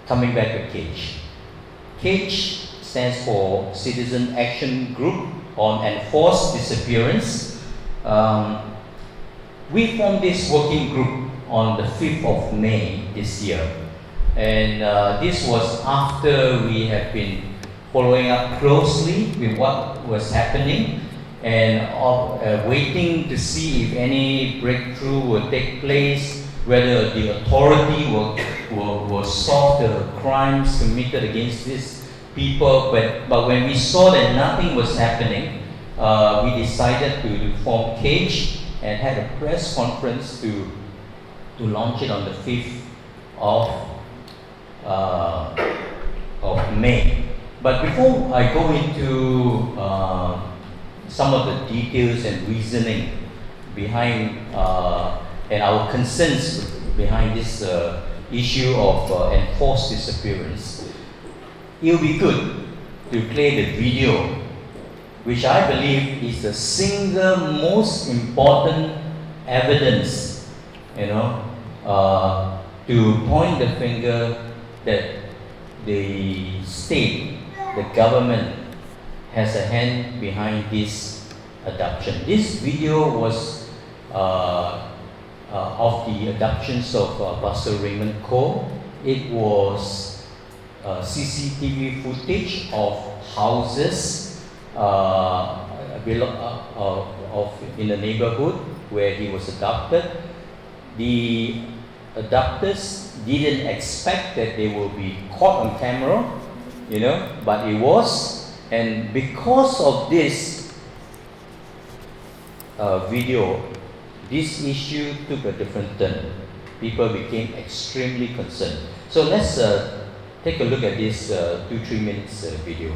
coming back to CAGE. CAGE stands for Citizen Action Group on Enforced Disappearance. We formed this working group on the 5th of May this year. And this was after we have been following up closely with what was happening and waiting to see if any breakthrough will take place, whether the authority will solve the crimes committed against these people. But when we saw that nothing was happening, we decided to form CAGE and had a press conference to launch it on the 5th of May. But before I go into some of the details and reasoning behind and our concerns behind this issue of enforced disappearance, it will be good to play the video, which I believe is the single most important evidence, to point the finger that the state, the government, has a hand behind this abduction. This video was of the abductions of Pastor Raymond Cole. It was CCTV footage of houses in the neighborhood where he was abducted. The abductors didn't expect that they will be caught on camera, but it was. And because of this video, this issue took a different turn. People became extremely concerned. So let's take a look at this 2-3 minutes video.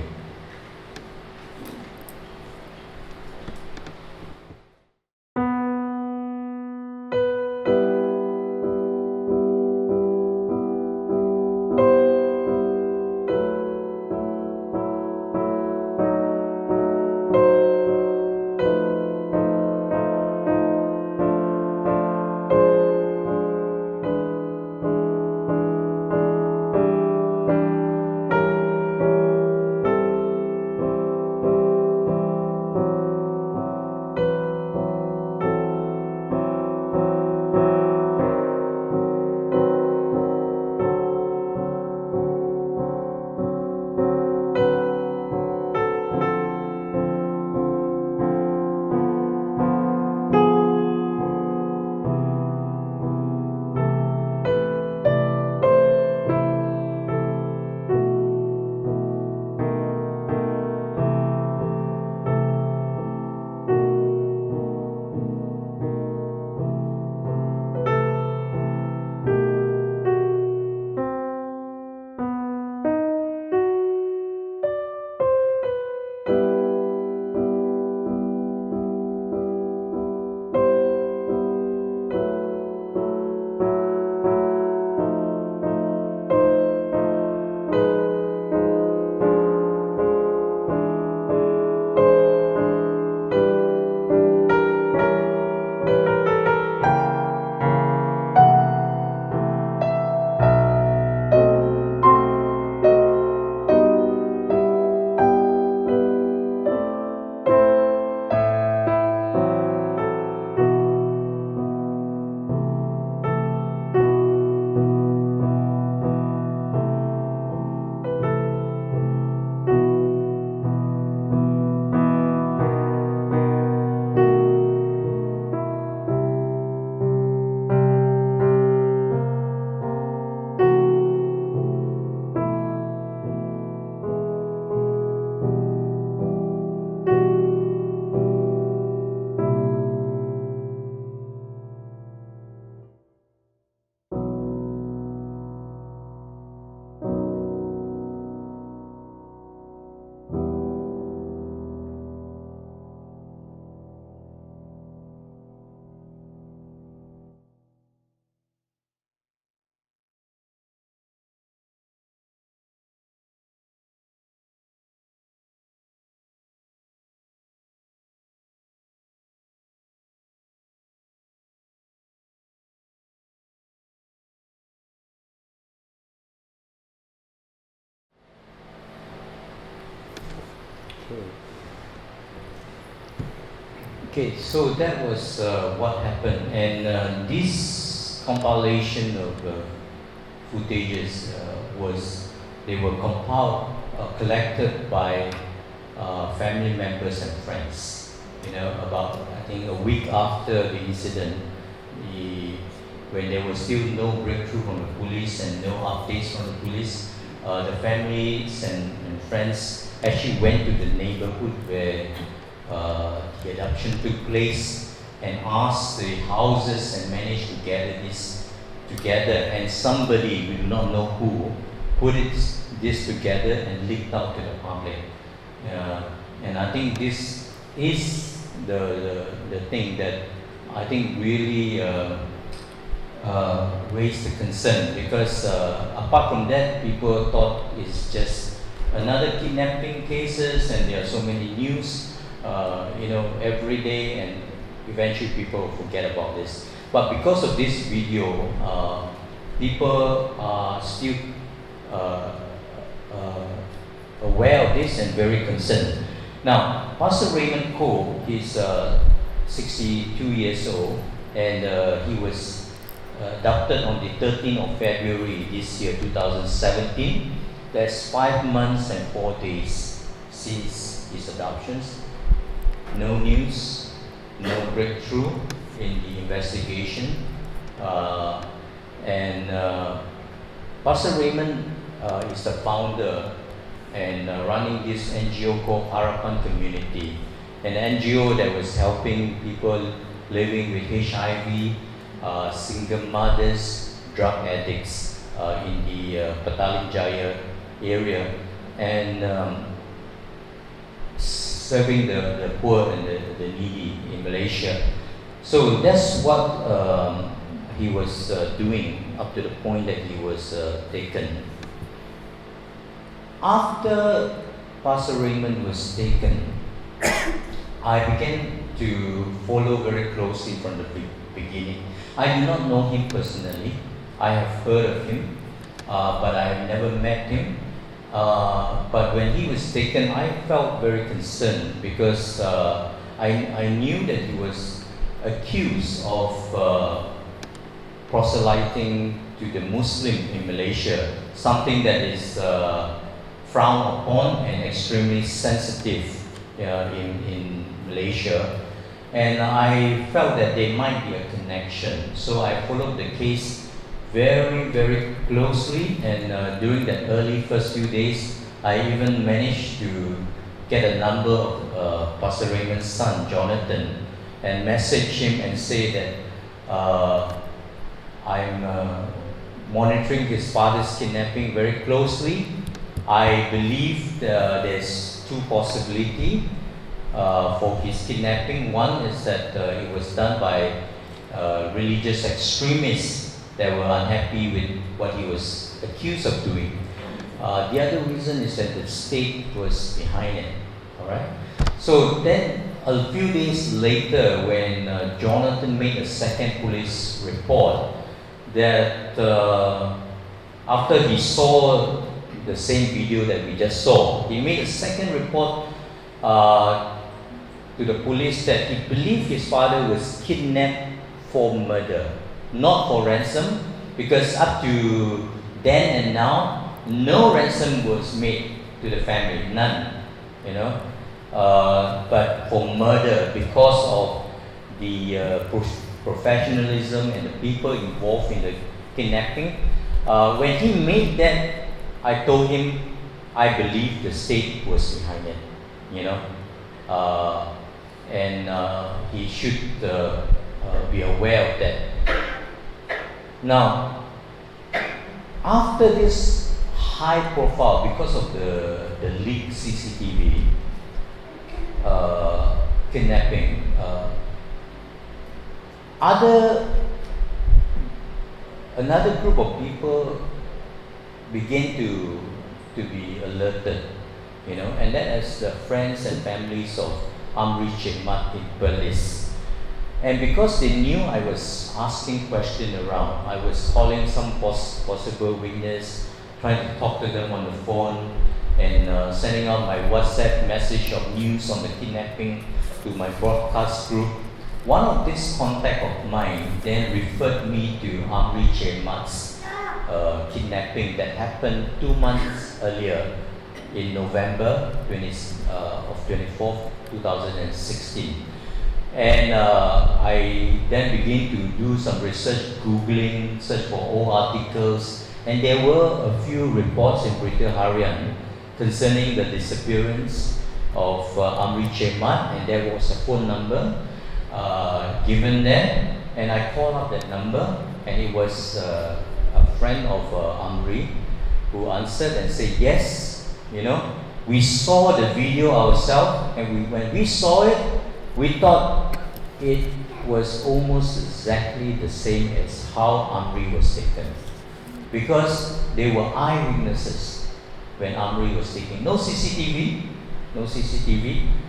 Okay, so that was what happened, and this compilation of footages they were compiled, collected by family members and friends. You know, about I think a week after the incident, when there was still no breakthrough from the police and no updates from the police, the families and friends actually went to the neighborhood where the abduction took place and asked the houses and managed to gather this together. And somebody, we do not know who, put this together and leaked out to the public. And I think this is the thing that I think really raised the concern, because apart from that, people thought it's just another kidnapping cases, and there are so many news every day, and eventually people forget about this. But because of this video, people are still aware of this and very concerned. Now, Pastor Raymond Cole is 62 years old, and he was abducted on the 13th of February this year, 2017. That's 5 months and 4 days since his abductions. No news, no breakthrough in the investigation, and Pastor Raymond is the founder and running this NGO called Harapan Community, an NGO that was helping people living with HIV, single mothers, drug addicts in the Petaling Jaya area, and serving the poor and the needy in Malaysia. So that's what he was doing up to the point that he was taken. After Pastor Raymond was taken, I began to follow very closely from the beginning. I do not know him personally. I have heard of him, but I have never met him. But when he was taken, I felt very concerned, because I knew that he was accused of proselyting to the Muslim in Malaysia, something that is frowned upon and extremely sensitive in Malaysia. And I felt that there might be a connection. So I followed the case very, very closely, and during the early first few days, I even managed to get a number of Pastor Raymond's son, Jonathan, and message him and say that I'm monitoring his father's kidnapping very closely. I believe there's two possibilities for his kidnapping. One is that it was done by religious extremists that were unhappy with what he was accused of doing. The other reason is that the state was behind it. All right. So then, a few days later, when Jonathan made a second police report, that after he saw the same video that we just saw, he made a second report to the police that he believed his father was kidnapped for murder, not for ransom, because up to then and now, no ransom was made to the family, none, but for murder, because of the professionalism and the people involved in the kidnapping. When he made that, I told him I believe the state was behind it, and he should be aware of that. Now, after this high profile, because of the leaked CCTV kidnapping, another group of people began to be alerted, and that is the friends and families of Admrl-Gen in Perlis. And because they knew I was asking questions around, I was calling some possible witness, trying to talk to them on the phone, and sending out my WhatsApp message of news on the kidnapping to my broadcast group. One of these contact of mine then referred me to Admrl-Gen's kidnapping that happened 2 months earlier in November 24th, 2016. And I then began to do some research, Googling, search for old articles, and there were a few reports in Berita Harian concerning the disappearance of Admrl-Gen, and there was a phone number given there, and I called up that number, and it was a friend of Admrl who answered and said, yes, we saw the video ourselves, and when we saw it, we thought it was almost exactly the same as how Admrl was taken, because they were eyewitnesses when Admrl was taken. No CCTV,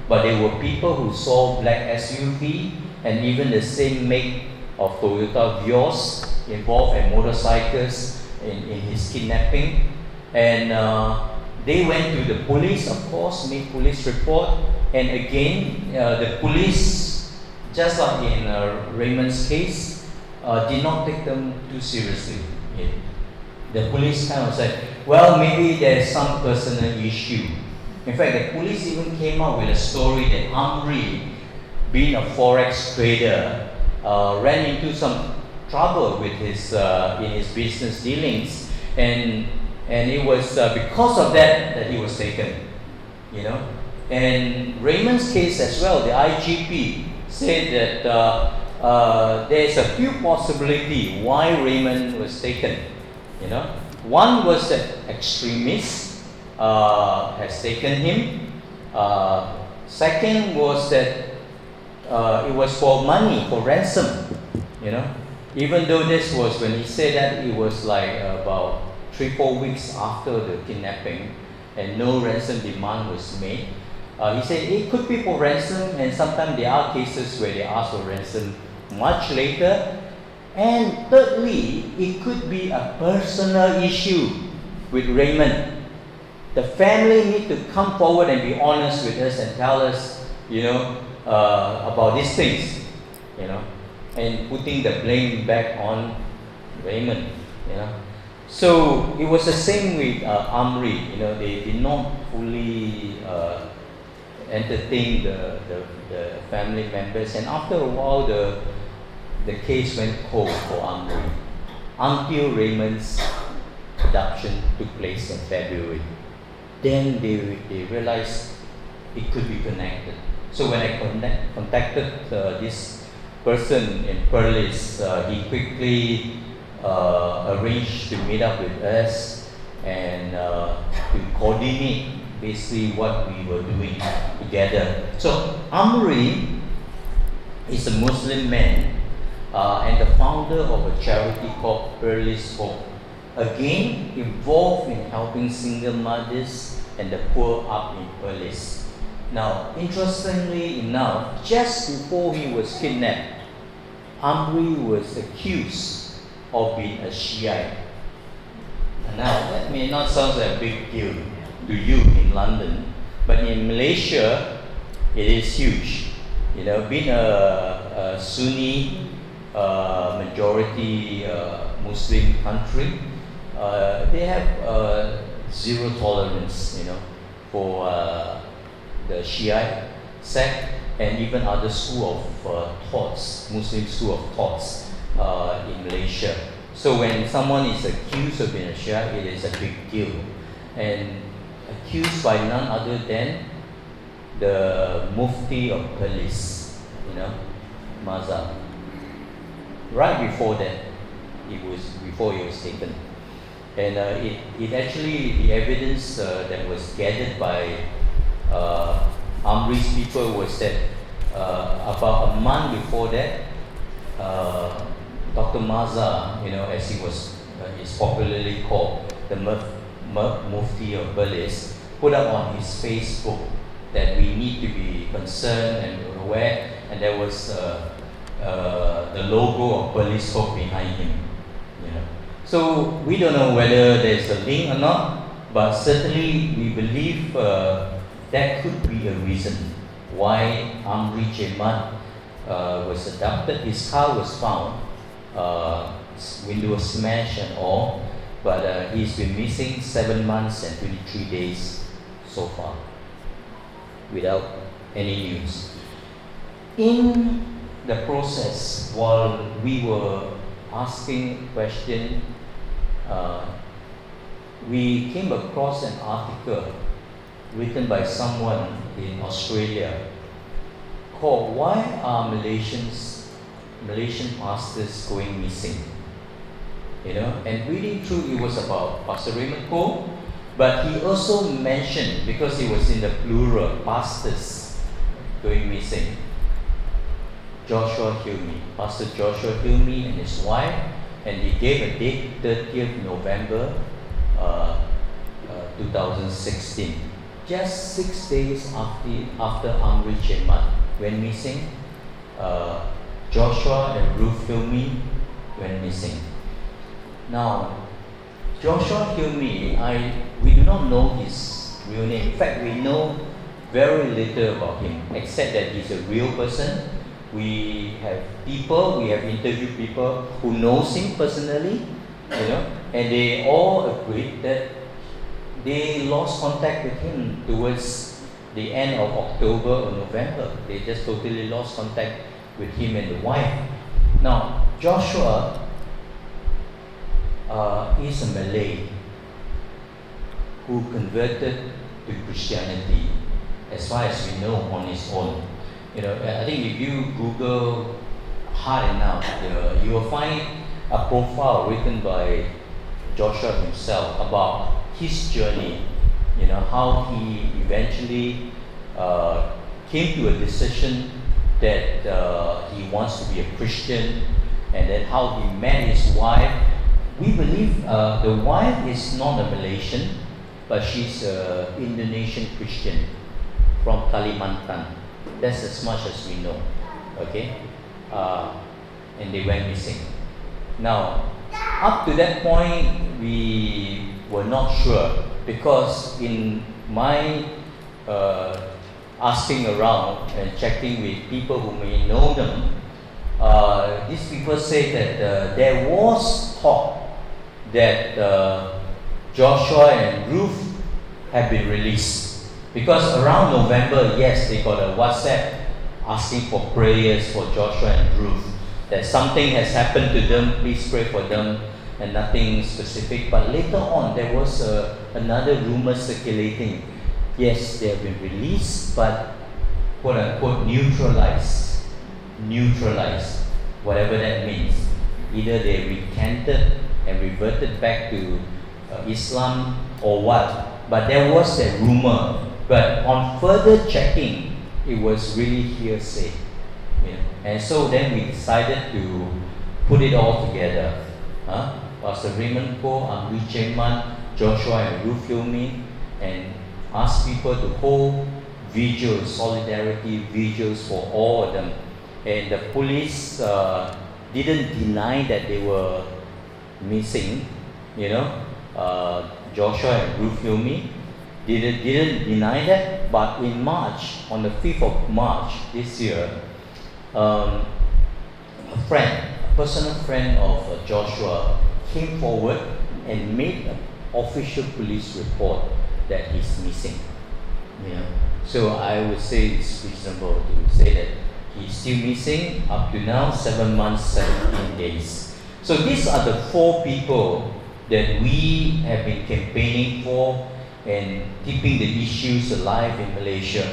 but there were people who saw black SUV and even the same make of Toyota Vios involved, and motorcycles in his kidnapping. And they went to the police, of course, made police report, and again, the police, just like in Raymond's case, did not take them too seriously. The police kind of said, well, maybe there's some personal issue. In fact, the police even came out with a story that Admrl, being a forex trader, ran into some trouble with his in his business dealings, and it was because of that he was taken. And Raymond's case as well, the IGP said that there's a few possibilities why Raymond was taken. One was that extremists has taken him. Second was that it was for money, for ransom. Even though this was, when he said that, it was like about 3-4 weeks after the kidnapping, and no ransom demand was made. He said it could be for ransom, and sometimes there are cases where they ask for ransom much later. And thirdly, it could be a personal issue with Raymond. The family need to come forward and be honest with us and tell us, about these things, and putting the blame back on Raymond, So it was the same with Admrl. They did not fully entertain the family members, and after a while, the case went cold for Admrl until Raymond's abduction took place in February. Then they realized it could be connected. So when I contacted this person in Perlis, he quickly arranged to meet up with us and to coordinate basically what we were doing together. So Admrl is a Muslim man and the founder of a charity called Perlis Hope, again involved in helping single mothers and the poor up in Perlis. Now, interestingly enough, just before he was kidnapped, Admrl was accused of being a Shiite. Now, that may not sound like a big deal to you in London, but in Malaysia, it is huge. Being a Sunni majority Muslim country, they have zero tolerance, for the Shiite sect and even other school of thoughts, Muslim school of thoughts in Malaysia. So when someone is accused of being a Shiite, it is a big deal, and accused by none other than the Mufti of Perlis, Mazhab. Right before that, before he was taken, and it actually, the evidence that was gathered by Admrl's people was that about a month before that, Dr. Maza, as he is popularly called, the Mufti of Perlis, put up on his Facebook that we need to be concerned and aware, and there was the logo of Perlis Hope behind him. So we don't know whether there's a link or not, but certainly we believe that could be a reason why Admrl-Gen was abducted. His car was found, window smashed and all, but he's been missing 7 months and 23 days so far without any news. In the process, while we were asking questions, we came across an article written by someone in Australia called "Why Are Malaysian Pastors Going Missing?" And reading through, it was about Pastor Raymond Koh, but he also mentioned, because it was in the plural, pastors going missing, Joshua Hilmi, Pastor Joshua Hilmi and his wife, and he gave a date, 30th November 2016, just 6 days after Admrl-Gen went missing. Joshua and Ruth Hilmi went missing. Now, Joshua Hilmi, we do not know his real name. In fact, we know very little about him, except that he's a real person. We have interviewed people who knows him personally, and they all agreed that they lost contact with him towards the end of October or November. They just totally lost contact with him and the wife. Now, Joshua is a Malay who converted to Christianity, as far as we know, on his own. I think if you Google hard enough, you will find a profile written by Joshua himself about his journey, how he eventually came to a decision that he wants to be a Christian, and then how he met his wife. We believe the wife is not a Malaysian, but she's an Indonesian Christian from Kalimantan. That's as much as we know. Okay? And they went missing. Now, up to that point, we were not sure, because in my asking around and checking with people who may know them, these people say that there was talk that Joshua and Ruth have been released, because around November, yes, they got a WhatsApp asking for prayers for Joshua and Ruth, that something has happened to them, please pray for them, and nothing specific. But later on, there was another rumor circulating. Yes, they have been released, but quote unquote neutralized, whatever that means. Either they recanted and reverted back to Islam or what. But there was a rumor. But on further checking, it was really hearsay. And so then we decided to put it all together. Pastor Raymond Koh, Admrl-Gen, Joshua and Ruth Hilmi, and ask people to hold vigils, solidarity vigils for all of them. And the police didn't deny that they were missing, Joshua and Ruth Hilmi didn't deny that. But in March, on the 5th of March this year, a personal friend of Joshua came forward and made an official police report that he's missing. So I would say it's reasonable to say that he's still missing up to now, 7 months, 17 days. So these are the 4 people that we have been campaigning for and keeping the issues alive in Malaysia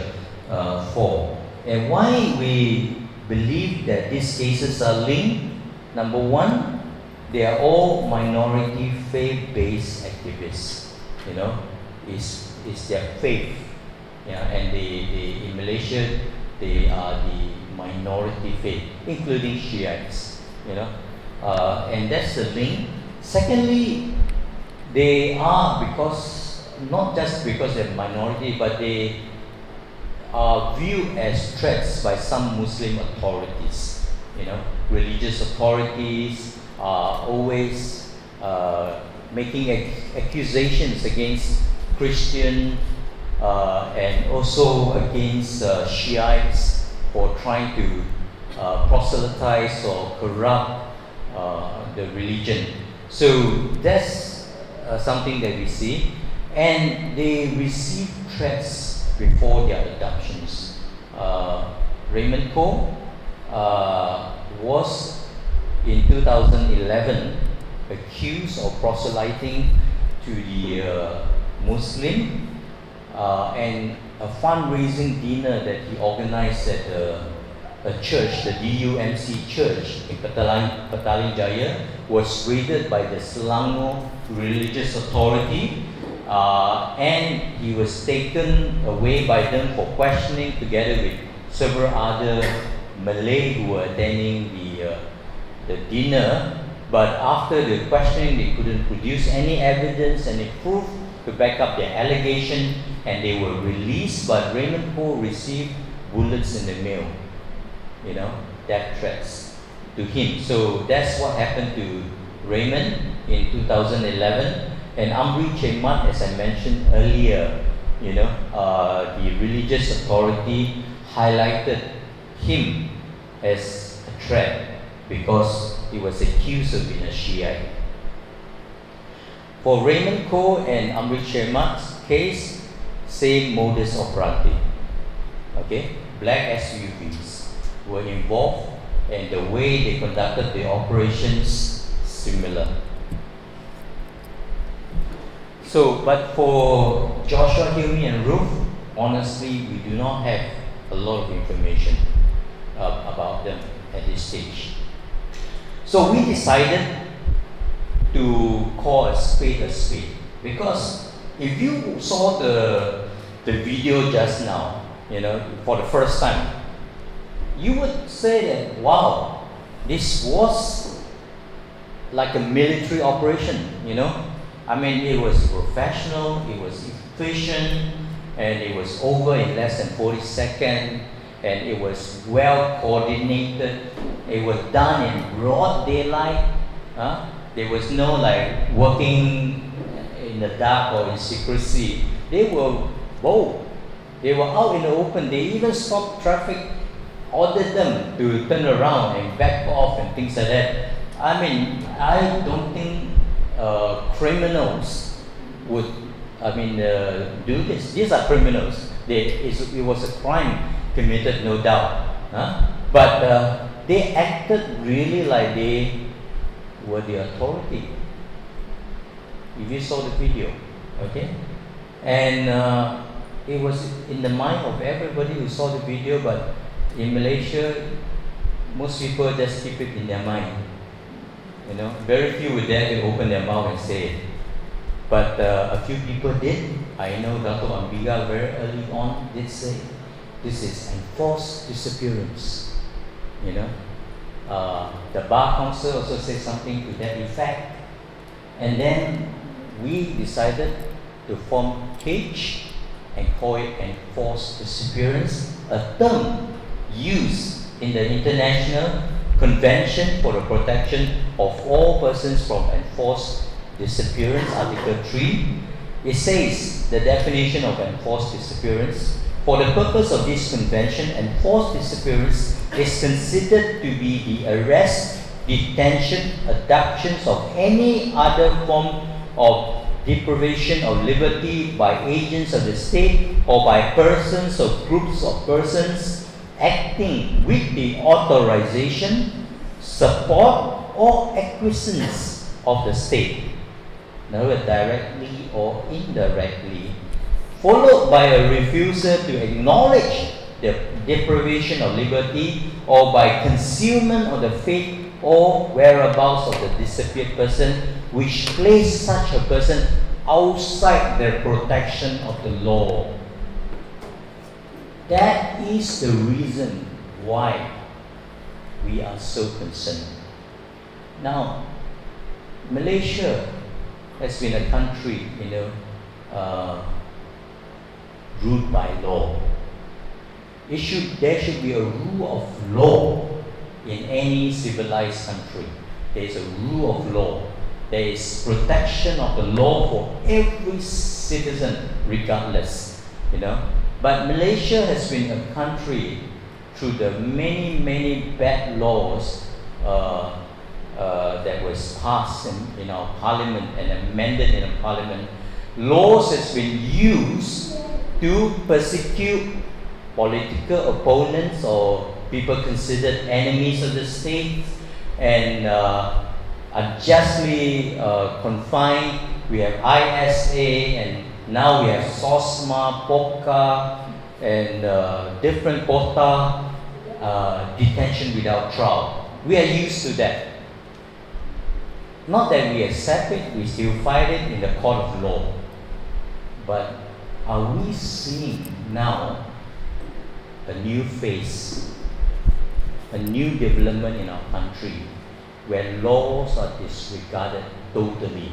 for. And why we believe that these cases are linked? Number one, they are all minority faith-based activists. It's their faith. And they in Malaysia, they are the minority faith, including Shiites. And that's the link. Secondly, they are not just because they're minority, but they are viewed as threats by some Muslim authorities. Religious authorities are always making accusations against Christian and also against Shiites for trying to proselytize or corrupt the religion. So that's something that we see. And they receive threats before their abductions. Raymond Koh was in 2011 accused of proselyting to the Muslim and a fundraising dinner that he organized at a church, the DUMC church in Petaling Jaya, was raided by the Selangor Religious Authority, and he was taken away by them for questioning together with several other Malay who were attending the dinner. But after the questioning, they couldn't produce any evidence, any proof to back up their allegation, and they were released. But Raymond Koh received bullets in the mail, death threats to him. So that's what happened to Raymond in 2011. And Admrl-Gen, as I mentioned earlier, the religious authority highlighted him as a threat because he was accused of being a Shiite. For Raymond Koh and Admrl-Gen's case, same modus operandi. Okay, black SUVs were involved, and the way they conducted the operations similar. So, but for Joshua, Hilmi, and Ruth, honestly, we do not have a lot of information about them at this stage. So we decided to call a spade because if you saw the video just now, for the first time, you would say that, wow, this was like a military operation, I mean, it was professional, it was efficient, and it was over in less than 40 seconds, and it was well coordinated. It was done in broad daylight. There was no working in the dark or in secrecy. They were bold. They were out in the open. They even stopped traffic, ordered them to turn around and back off and things like that. I mean, I don't think criminals would, do this. These are criminals. It was a crime committed, no doubt. But they acted really like they were the authority. If you saw the video, okay? And it was in the mind of everybody who saw the video, but in Malaysia, most people just keep it in their mind. Very few would dare to open their mouth and say it. But a few people did. I know Dr. Ambiga very early on did say, this is enforced disappearance. The Bar Council also said something to that effect. And then we decided to form CAGE and call it enforced disappearance, a term used in the International Convention for the Protection of All Persons from Enforced Disappearance, Article 3. It says the definition of enforced disappearance: for the purpose of this convention, enforced disappearance is considered to be the arrest, detention, abductions of any other form of deprivation of liberty by agents of the state or by persons or groups of persons acting with the authorization, support, or acquiescence of the state, in other words, directly or indirectly, followed by a refusal to acknowledge the deprivation of liberty or by concealment of the fate or whereabouts of the disappeared person, which place such a person outside the protection of the law. That is the reason why we are so concerned. Now, Malaysia has been a country, ruled by law. There should be a rule of law in any civilized country. There is a rule of law. There is protection of the law for every citizen, regardless, you know. But Malaysia has been a country through the many bad laws that was passed in our parliament and amended in our parliament. Laws has been used to persecute political opponents or people considered enemies of the state, and unjustly confined. We have ISA, and now we have SOSMA, POCA, and different quota detention without trial. We are used to that. Not that we accept it, we still fight it in the court of law. But are we seeing now a new phase, a new development in our country where laws are disregarded totally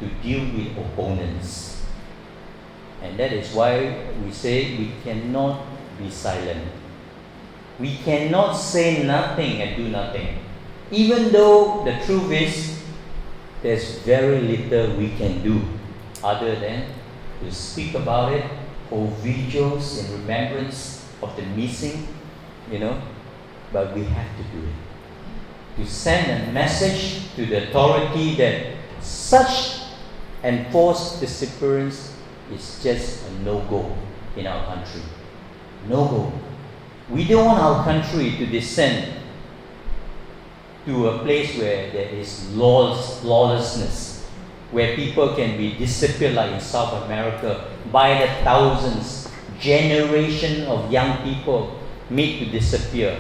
to deal with opponents? And that is why we say we cannot be silent. We cannot say nothing and do nothing. Even though the truth is, there's very little we can do other than to speak about it, hold vigils in remembrance of the missing, you know, but we have to do it. To send a message to the authority that such enforced disappearance is just a no-go in our country. No-go. We don't want our country to descend to a place where there is lawlessness, where people can be disappeared like in South America by the thousands, generation of young people made to disappear,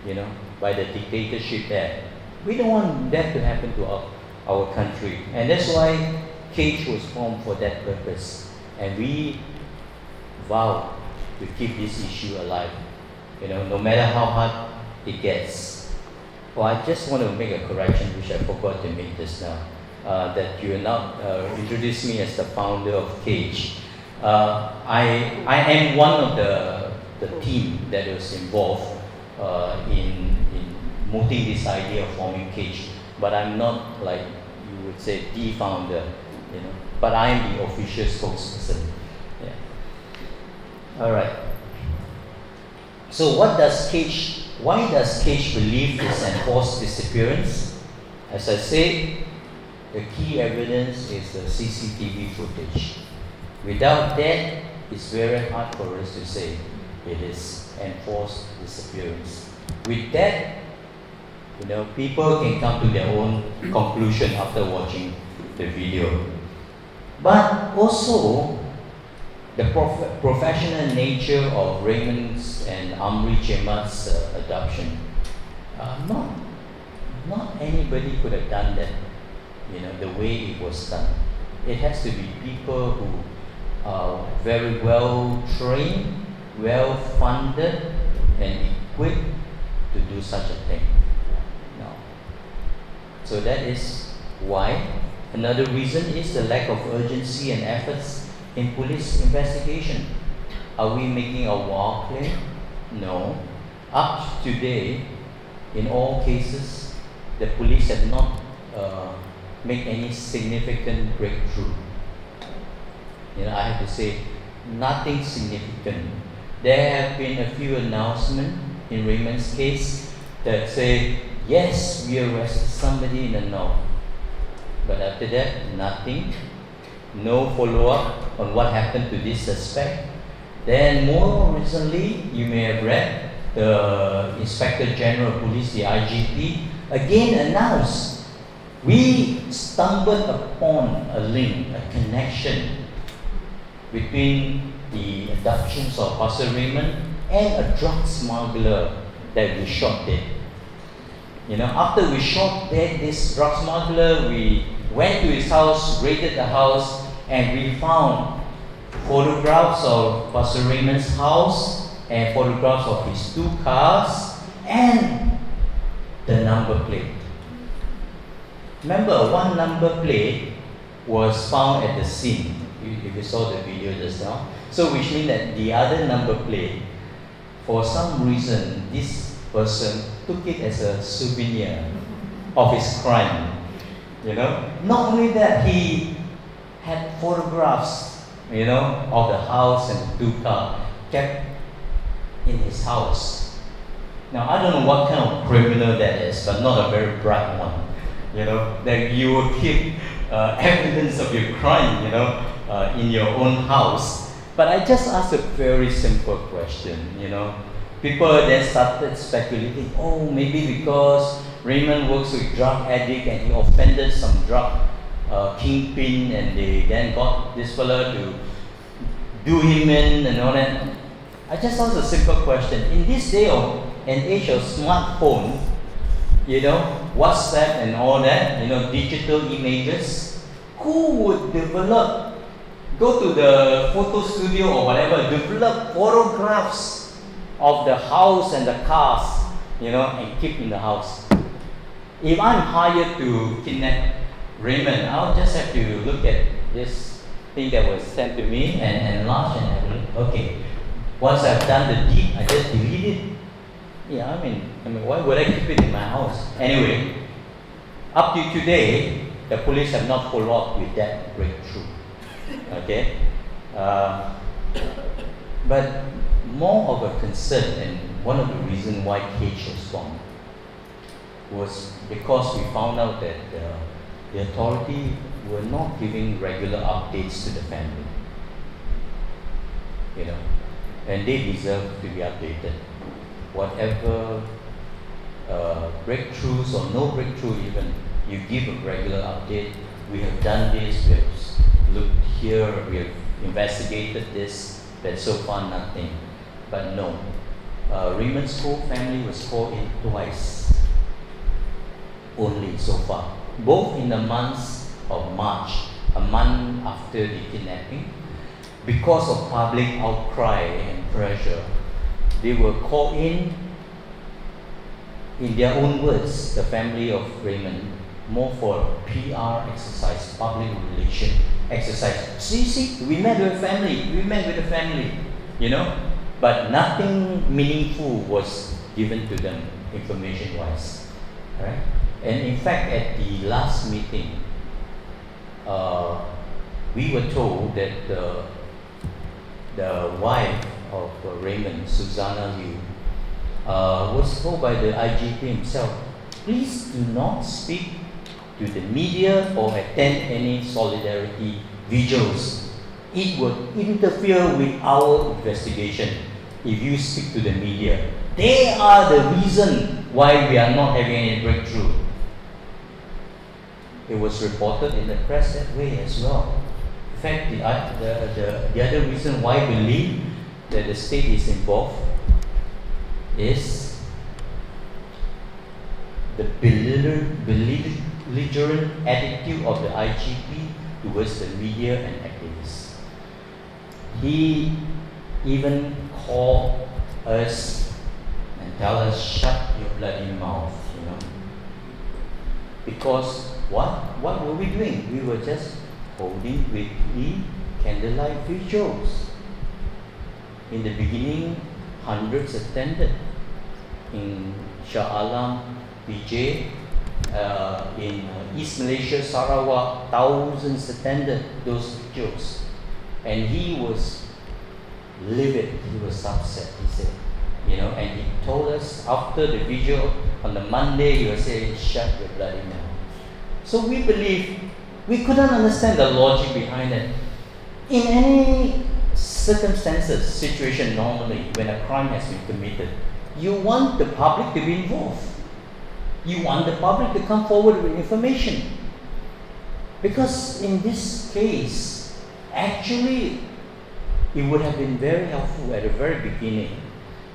you know, by the dictatorship there. We don't want that to happen to our country, and that's why Cage was formed for that purpose, and we vow to keep this issue alive, you know, no matter how hard it gets. Well, I just want to make a correction which I forgot to make just now, that you now introduced me as the founder of Cage. I am one of the team that was involved in mooting this idea of forming Cage, but I'm not, like you would say, the founder, you know, but I am the official spokesperson. Yeah. All right. So why does Cage believe this enforced disappearance? As I said, the key evidence is the CCTV footage. Without that, it's very hard for us to say it is enforced disappearance. With that, you know, people can come to their own conclusion after watching the video. But also, the professional nature of Raymond's and Admrl-Gen's adoption. Not anybody could have done that, you know, the way it was done. It has to be people who are very well trained, well funded, and equipped to do such a thing. No. So that is why. Another reason is the lack of urgency and efforts in police investigation. Are we making a war claim? No. Up to today, in all cases, the police have not made any significant breakthrough. You know, I have to say, nothing significant. There have been a few announcements in Raymond's case that say, yes, we arrested somebody in the north. But after that, nothing. No follow-up on what happened to this suspect. Then more recently, you may have read, the Inspector General of Police, the IGP, again announced, we stumbled upon a link, a connection between the abductions of Pastor Raymond and a drug smuggler that we shot dead. You know, after we shot dead this drug smuggler, we went to his house, raided the house, and we found photographs of Pastor Raymond's house and photographs of his 2 cars and the number plate. Remember, one number plate was found at the scene, if you saw the video just now. So which means that the other number plate, for some reason, this person took it as a souvenir of his crime. Not only that, he had photographs, of the house and the 2 car kept in his house. Now, I don't know what kind of criminal that is, but not a very bright one. That you will keep evidence of your crime, in your own house. But I just asked a very simple question, People then started speculating, maybe because Raymond works with drug addict and he offended some drug kingpin, and they then got this fella to do him in and all that. I just asked a simple question. In this day of an age of smartphone, WhatsApp and all that, digital images, who would go to the photo studio or whatever, develop photographs of the house and the cars, and keep in the house? If I'm hired to kidnap Raymond, I'll just have to look at this thing that was sent to me and enlarge and have a look. Okay, once I've done the deed, I just delete it. Yeah, I mean, why would I keep it in my house? Anyway, up to today, the police have not followed up with that breakthrough. Okay, but more of a concern, and one of the reasons why Cage was formed was because we found out that the authority were not giving regular updates to the family. And they deserve to be updated. Whatever breakthroughs or no breakthrough even, you give a regular update. We have done this, we have looked here, we have investigated this, but so far nothing. But no, Raymond's whole family was called in twice only so far, both in the months of March, a month after the kidnapping. Because of public outcry and pressure, they were called in their own words, the family of Raymond, more for PR exercise, public relation exercise. See, we met with the family, but nothing meaningful was given to them information-wise, right? And in fact, at the last meeting, we were told that the wife of Raymond, Susanna Liu, was told by the IGP himself, please do not speak to the media or attend any solidarity vigils. It would interfere with our investigation if you speak to the media. They are the reason why we are not having any breakthrough. It was reported in the press that way as well. In fact, the other reason why I believe that the state is involved is the belligerent attitude of the IGP towards the media and activists. He even called us and tell us, shut your bloody mouth, Because what were we doing? We were just holding weekly candlelight vigils. In the beginning, hundreds attended. In Shah Alam, PJ, in East Malaysia, Sarawak, thousands attended those vigils. And he was livid, he was upset, he said, and he told us after the vigil on the Monday, he was saying, shut your bloody mouth. So we believe, we couldn't understand the logic behind it. In any circumstances, situation normally, when a crime has been committed, you want the public to be involved. You want the public to come forward with information. Because in this case, actually, it would have been very helpful at the very beginning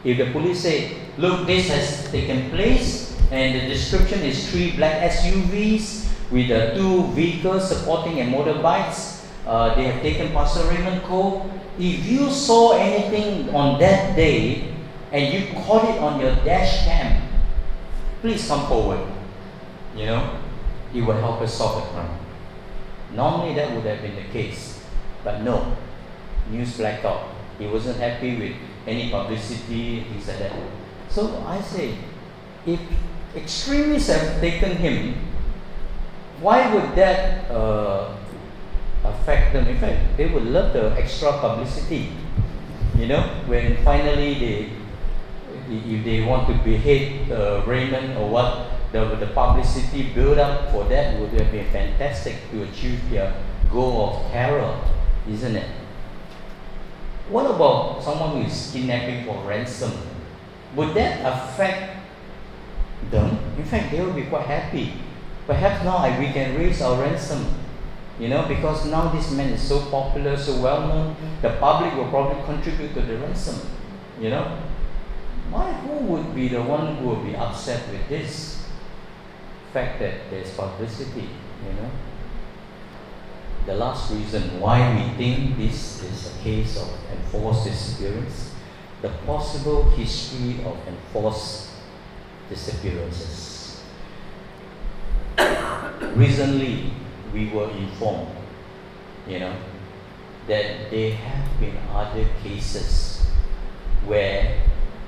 if the police say, look, this has taken place, and the description is 3 black SUVs with 2 vehicles supporting a motorbikes. They have taken Pastor Raymond Cove. If you saw anything on that day and you caught it on your dash cam, please come forward. It will help us solve the crime. Normally that would have been the case, but no. News blackout. He wasn't happy with any publicity, things like that. So I say, if extremists have taken him, why would that affect them? In fact, they would love the extra publicity. When finally if they want to behead Raymond or what, the publicity build up for that would have been fantastic to achieve their goal of terror, isn't it? What about someone who is kidnapping for ransom? Would that affect them? In fact, they will be quite happy. Perhaps now we can raise our ransom, because now this man is so popular, so well known, the public will probably contribute to the ransom, Who would be the one who will be upset with this fact that there's publicity, The last reason why we think this is a case of enforced disappearance, the possible history of enforced disappearances. Recently, we were informed, that there have been other cases where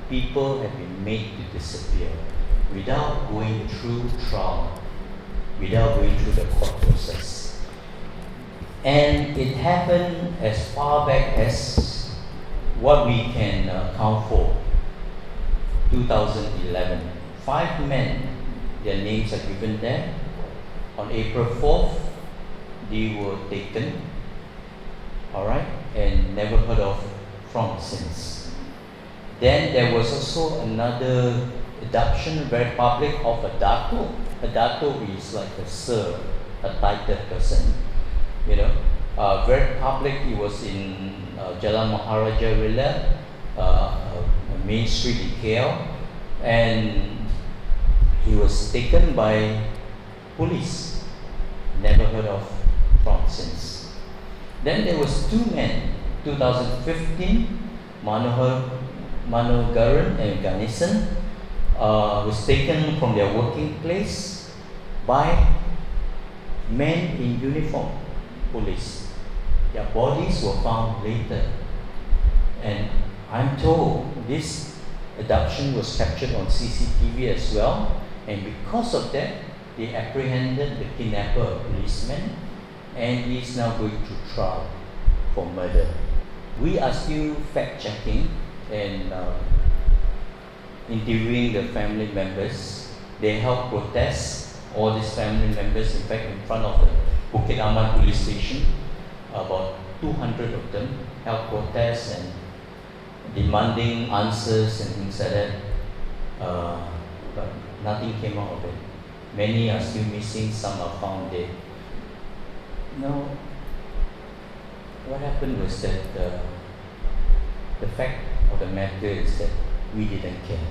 people have been made to disappear without going through trial, without going through the court process. And it happened as far back as what we can count for, 2011. 5 men, their names are given there. On April 4th, they were taken, and never heard of from since. Then there was also another abduction, very public, of a dato. A dato is like a sir, a titled person, very public. It was in Jalan Maharaja Villa, a main street in KL, and he was taken by police, never heard of from since. Then there was 2 men, 2015, Manogaran and Ganesan, was taken from their working place by men in uniform, police. Their bodies were found later, and I'm told this abduction was captured on CCTV as well, and because of that, they apprehended the kidnapper, a policeman, and he is now going through trial for murder. We are still fact-checking and interviewing the family members. They helped protest, all these family members, in fact, in front of the Bukit Aman police station. About 200 of them helped protest and demanding answers and things like that. But nothing came out of it. Many are still missing, some are found dead. What happened was that the fact of the matter is that we didn't care.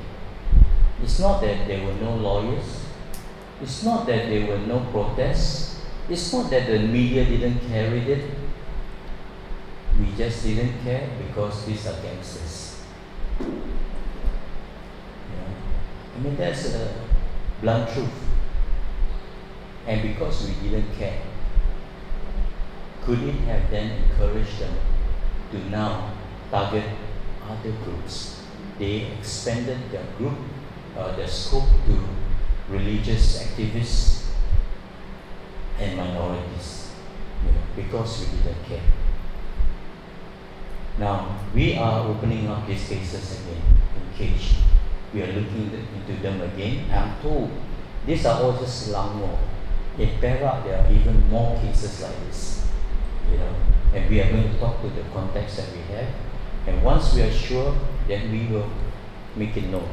It's not that there were no lawyers. It's not that there were no protests. It's not that the media didn't carry it. We just didn't care because these are gangsters. That's a blunt truth. And because we didn't care, could it have then encouraged them to now target other groups? They expanded their group, their scope to religious activists and minorities, because we didn't care. Now, we are opening up these cases again in case we are looking into them again. I'm told these are all just Selangor. In Perak, there are even more cases like this, and we are going to talk to the context that we have. And once we are sure, then we will make it known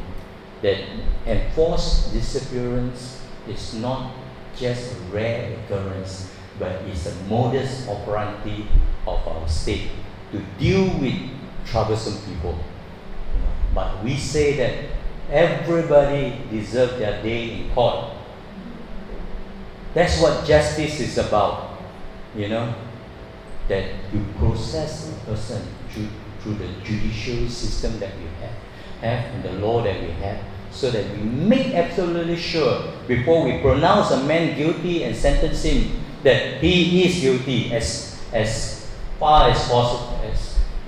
that enforced disappearance is not just a rare occurrence, but it's a modus operandi of our state to deal with troublesome people. But we say that everybody deserves their day in court. That's what justice is about, that you process a person through the judicial system that we have and the law that we have, so that we make absolutely sure before we pronounce a man guilty and sentence him that he is guilty as far as possible,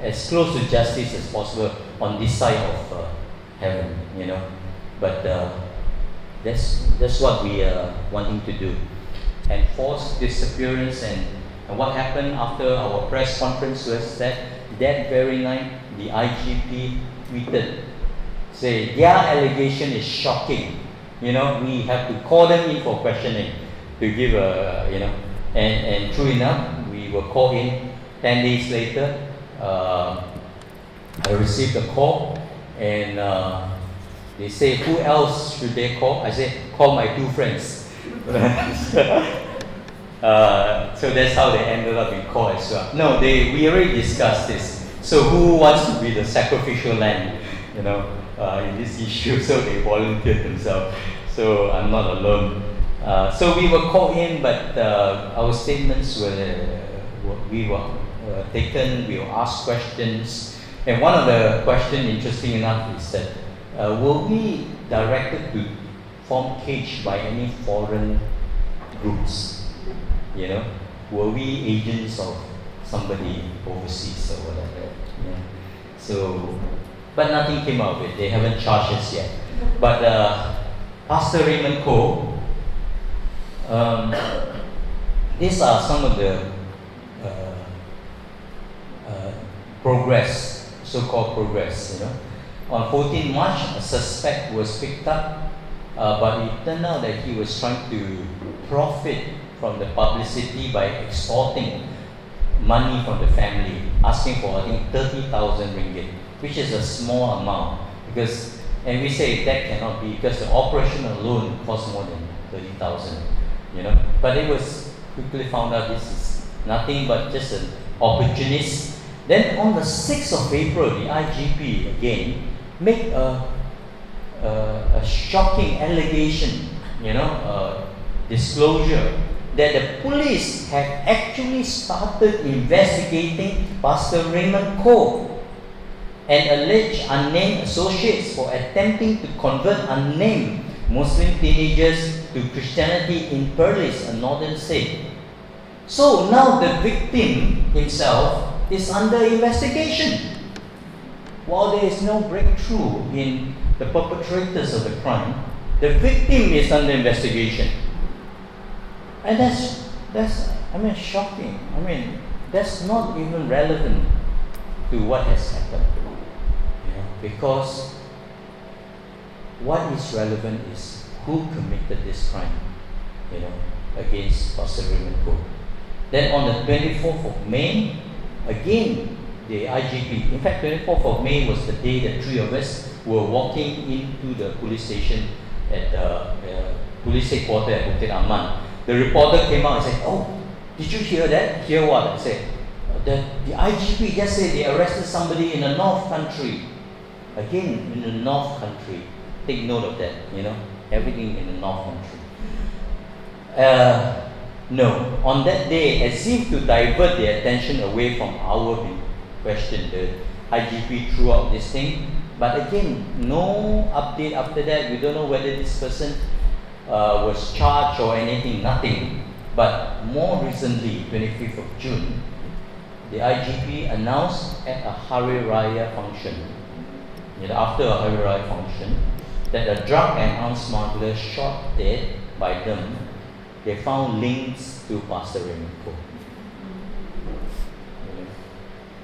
as close to justice as possible on this side of heaven, But that's what we are wanting to do. enforced disappearance, and what happened after our press conference was that very night the IGP tweeted, say their allegation is shocking. We have to call them in for questioning to give and true enough, we were called in. 10 days later, I received a call, and they say, who else should they call? I said, call my two friends. So that's how they ended up in court as well. No, we already discussed this. So who wants to be the sacrificial lamb, in this issue? So they volunteered themselves. So I'm not alone. So we were called in, but our statements were taken. We were asked questions, and one of the questions, interesting enough, is that were we directed to form cage by any foreign groups? Were we agents of somebody overseas or whatever? So, but nothing came out of it. They haven't charged us yet. But Pastor Raymond Koh, these are some of the progress, so-called progress. On 14 March, a suspect was picked up, but it turned out that he was trying to profit from the publicity by extorting money from the family, asking for, I think, 30,000 ringgit, which is a small amount. And we say that cannot be, because the operation alone cost more than 30,000. But it was quickly found out this is nothing but just an opportunist. Then on the 6th of April, the IGP again made a shocking allegation, disclosure that the police have actually started investigating Pastor Raymond Koh and alleged unnamed associates for attempting to convert unnamed Muslim teenagers to Christianity in Perlis, a northern state. So now the victim himself is under investigation. While there is no breakthrough in the perpetrators of the crime, the victim is under investigation. And that's shocking. That's not even relevant to what has happened. Because what is relevant is who committed this crime, against Pastor Raymond Koh. Then on the 24th of May, again, the IGP, in fact, 24th of May was the day that three of us were walking into the police station at the police headquarters at Bukit Aman. The reporter came out and said, oh, did you hear that? Hear what? I said, the IGP just said they arrested somebody in the North Country. Again, in the North Country. Take note of that, everything in the North Country. No, on that day, as if to divert the attention away from our question, the IGP threw out this thing. But again, no update after that. We don't know whether this person was charged or anything, nothing. But more recently, 25th of June, the IGP announced at a Hari Raya function, after a Hari Raya function, that a drug and arms smuggler shot dead by them, they found links to Pastor Raymond Koh.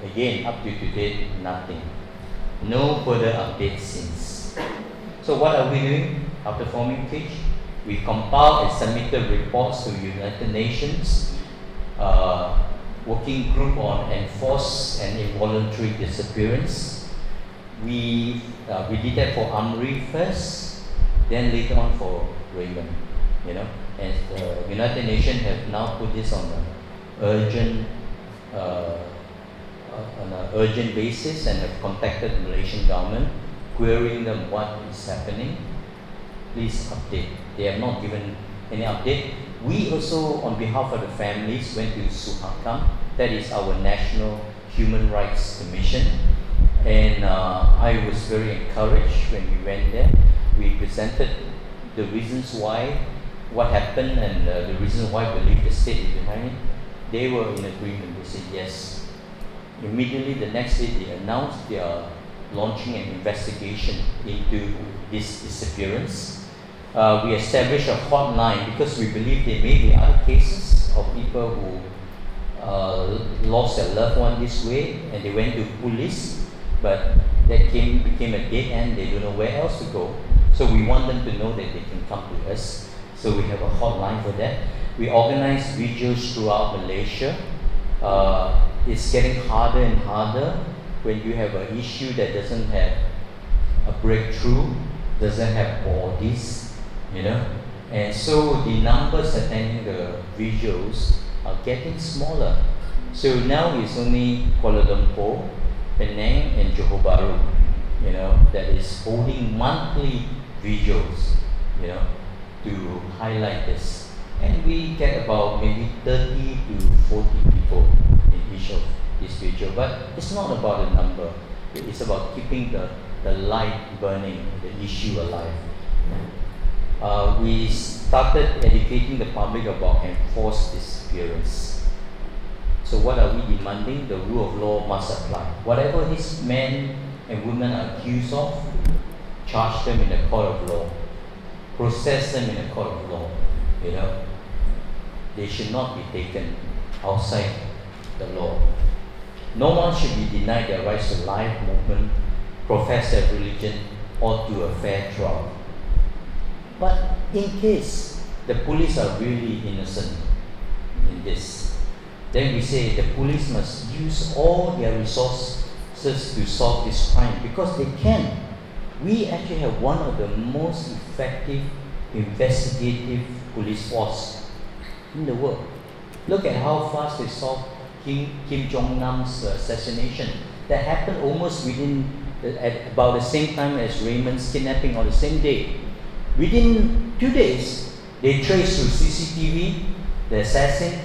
Again, up to today, nothing. No further updates since. So what are we doing after forming cage? We compiled and submitted reports to United Nations working group on enforced and involuntary disappearance. We did that for Amri first, then later on for Raymond. And the United Nations have now put this on an urgent basis and have contacted the Malaysian government, querying them what is happening. Please update. They have not given any update. We also, on behalf of the families, went to Suhakam. That is our National Human Rights Commission. And I was very encouraged when we went there. We presented the reasons why, what happened, and the reasons why we believe the state is behind it. They were in agreement. They said yes. Immediately the next day they announced they are launching an investigation into this disappearance. we established a hotline because we believe there may be other cases of people who lost their loved one this way, and they went to police, but that became a dead end. They don't know where else to go. So we want them to know that they can come to us. So we have a hotline for that. We organize vigils throughout Malaysia. It's getting harder and harder when you have an issue that doesn't have a breakthrough, doesn't have bodies, and so the numbers attending the vigils are getting smaller. So now it's only Kuala Lumpur, Penang, and Johor Bahru, that is holding monthly vigils, to highlight this. And we get about maybe 30 to 40 people in each of this vigil. But it's not about the number. It's about keeping the light burning, the issue alive. We started educating the public about enforced disappearance. So what are we demanding? The rule of law must apply. Whatever these men and women are accused of, charge them in the court of law. Process them in the court of law. They should not be taken outside the law. No one should be denied their rights to life, movement, profess their religion, or to a fair trial. But in case the police are really innocent in this, then we say the police must use all their resources to solve this crime, because they can. We actually have one of the most effective investigative police force in the world. Look at how fast they solved Kim Jong-nam's assassination. That happened almost at about the same time as Raymond's kidnapping, on the same day. Within 2 days, they traced through CCTV the assassin,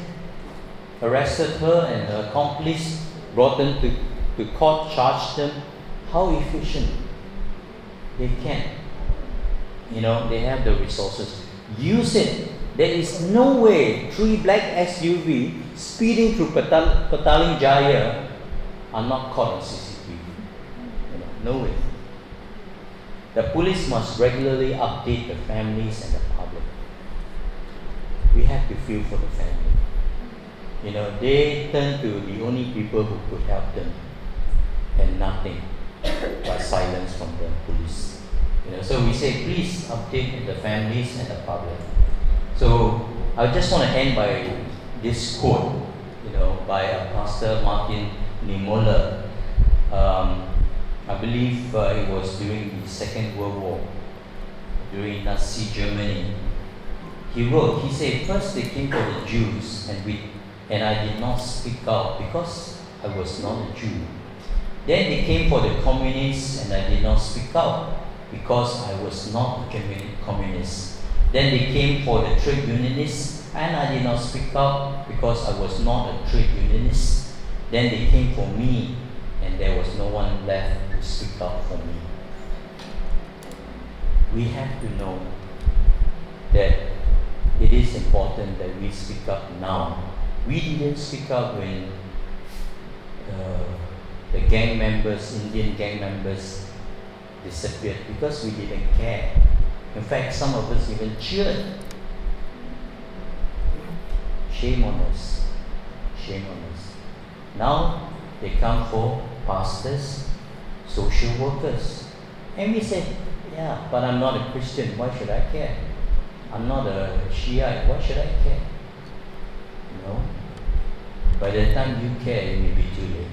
arrested her and her accomplice, brought them to court, charged them. How efficient they can. They have the resources. Use it. There is no way 3 black SUV speeding through Petaling Jaya are not caught on CCTV. No way. The police must regularly update the families and the public. We have to feel for the family. They turn to the only people who could help them, and nothing but silence from the police. So we say, please update the families and the public. So I just want to end by this quote, by Pastor Martin Niemöller. I believe it was during the Second World War, during Nazi Germany. He wrote, he said, first they came for the Jews, and I did not speak out because I was not a Jew. Then they came for the communists, and I did not speak out because I was not a communist. Then they came for the trade unionists, and I did not speak out because I was not a trade unionist. Then they came for me, and there was no one left to speak out for me. We have to know that it is important that we speak up now. We didn't speak up when the gang members, Indian gang members, disappeared, because we didn't care. In fact, some of us even cheered. Shame on us. Shame on us. Now they come for pastors, social workers. And we say, yeah, but I'm not a Christian, why should I care? I'm not a Shiite, why should I care? By the time you care, it may be too late.